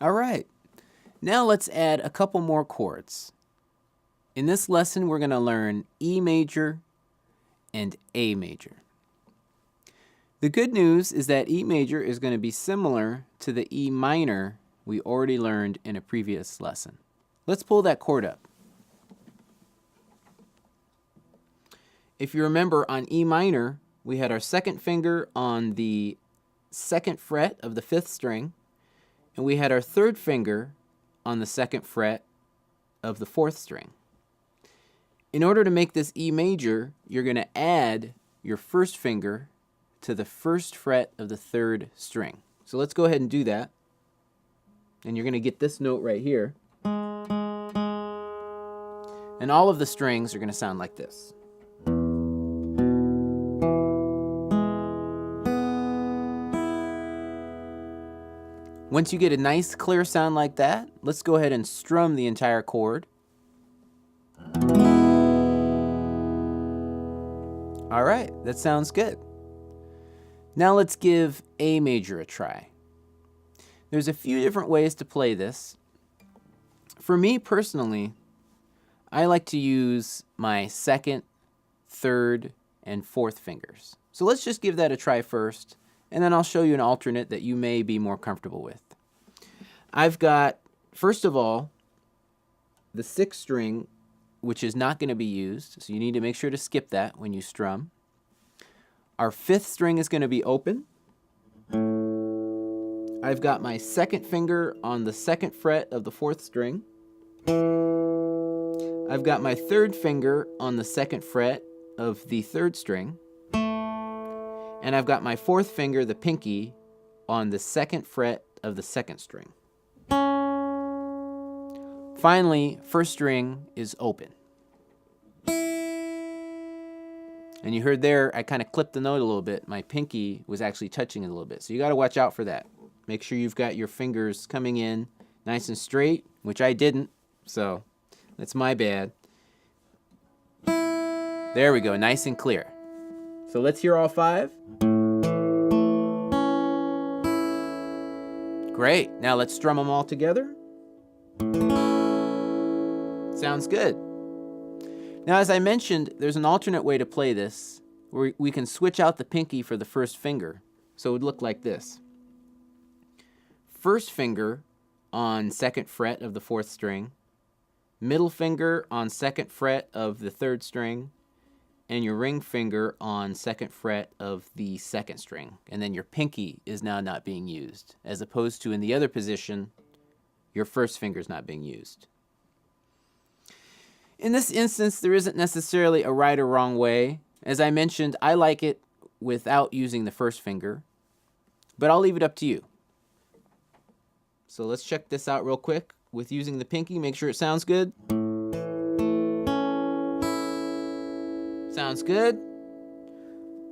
All right, now let's add a couple more chords. In this lesson, we're going to learn E major and A major. The good news is that E major is going to be similar to the E minor we already learned in a previous lesson. Let's pull that chord up. If you remember, on E minor, we had our second finger on the second fret of the fifth string, and we had our third finger on the second fret of the fourth string. In order to make this E major, you're going to add your first finger to the first fret of the third string. So let's go ahead and do that. And you're going to get this note right here. And all of the strings are going to sound like this. Once you get a nice clear sound like that, let's go ahead and strum the entire chord. All right, that sounds good. Now let's give A major a try. There's a few different ways to play this. For me personally, I like to use my second, third, and fourth fingers. So let's just give that a try first, and then I'll show you an alternate that you may be more comfortable with. I've got, first of all, the sixth string, which is not going to be used, so you need to make sure to skip that when you strum. Our fifth string is going to be open. I've got my second finger on the second fret of the fourth string. I've got my third finger on the second fret of the third string. And I've got my fourth finger, the pinky, on the second fret of the second string. Finally, first string is open. And you heard there, I kind of clipped the note a little bit. My pinky was actually touching it a little bit. So you got to watch out for that. Make sure you've got your fingers coming in nice and straight, which I didn't. So that's my bad. There we go, nice and clear. So let's hear all five. Great, now let's strum them all together. Sounds good. Now, as I mentioned, there's an alternate way to play this, where we can switch out the pinky for the first finger. So it would look like this. First finger on second fret of the fourth string, middle finger on second fret of the third string, and your ring finger on second fret of the second string. And then your pinky is now not being used, as opposed to in the other position, your first finger is not being used. In this instance, there isn't necessarily a right or wrong way. As I mentioned, I like it without using the first finger, but I'll leave it up to you. So let's check this out real quick with using the pinky. Make sure it sounds good. Sounds good.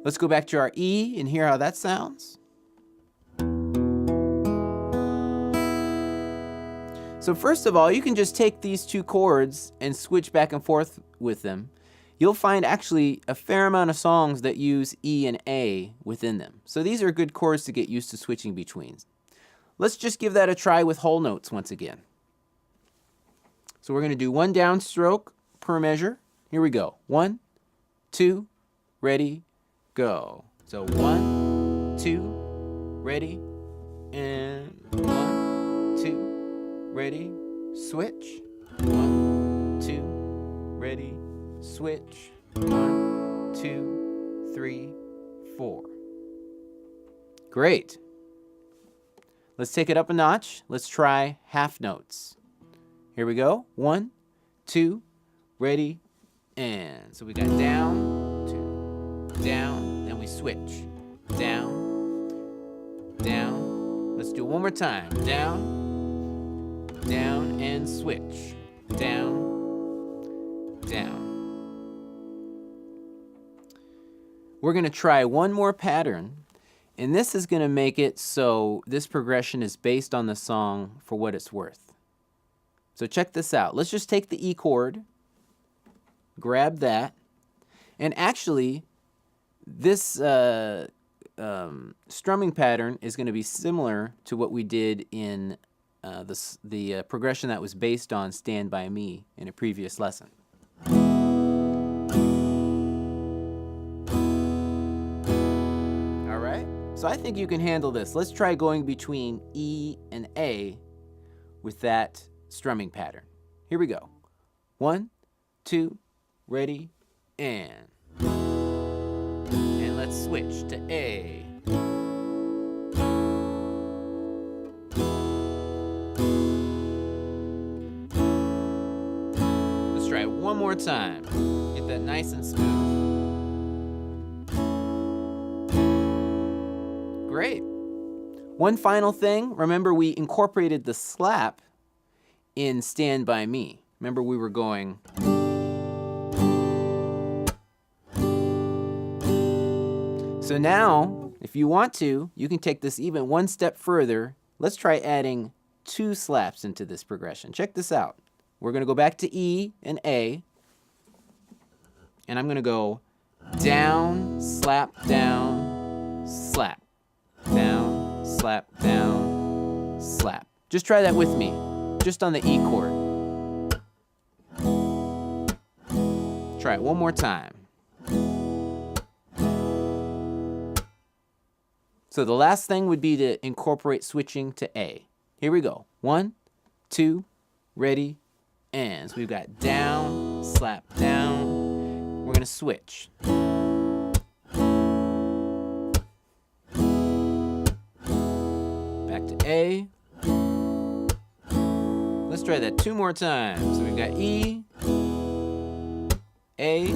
Let's go back to our E and hear how that sounds. So first of all, you can just take these two chords and switch back and forth with them. You'll find actually a fair amount of songs that use E and A within them. So these are good chords to get used to switching between. Let's just give that a try with whole notes once again. So we're going to do one downstroke per measure. Here we go. 1, 2, ready, go. So 1, 2, ready, and 1, 2. Ready, switch. 1, 2, ready, switch. 1, 2, 3, 4. Great. Let's take it up a notch. Let's try half notes. Here we go. 1, 2, ready, and so we got down, 2, down, then we switch. Down, down. Let's do it one more time. Down, down, and switch. Down, down. We're going to try one more pattern, and this is going to make it so this progression is based on the song for what it's worth. So check this out. Let's just take the E chord, grab that, and actually this strumming pattern is going to be similar to what we did in the progression that was based on Stand By Me in a previous lesson. All right, so I think you can handle this. Let's try going between E and A with that strumming pattern. Here we go. 1, 2, ready, and let's switch to A. Let's try it one more time. Get that nice and smooth. Great. One final thing, remember we incorporated the slap in Stand By Me. Remember we were going. So now, if you want to, you can take this even one step further. Let's try adding 2 slaps into this progression. Check this out. We're going to go back to E and A, and I'm going to go down, slap, down, slap, down, slap, down, slap. Just try that with me, just on the E chord. Try it one more time. So the last thing would be to incorporate switching to A. Here we go. 1, 2, ready, and so we've got down, slap, down. We're going to switch. Back to A. Let's try that 2 more times. So we've got E, A,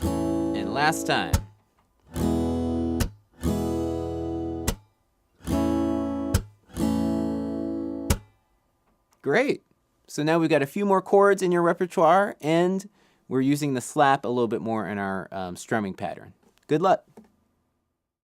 and last time. Great. So now we've got a few more chords in your repertoire, and we're using the slap a little bit more in our strumming pattern. Good luck.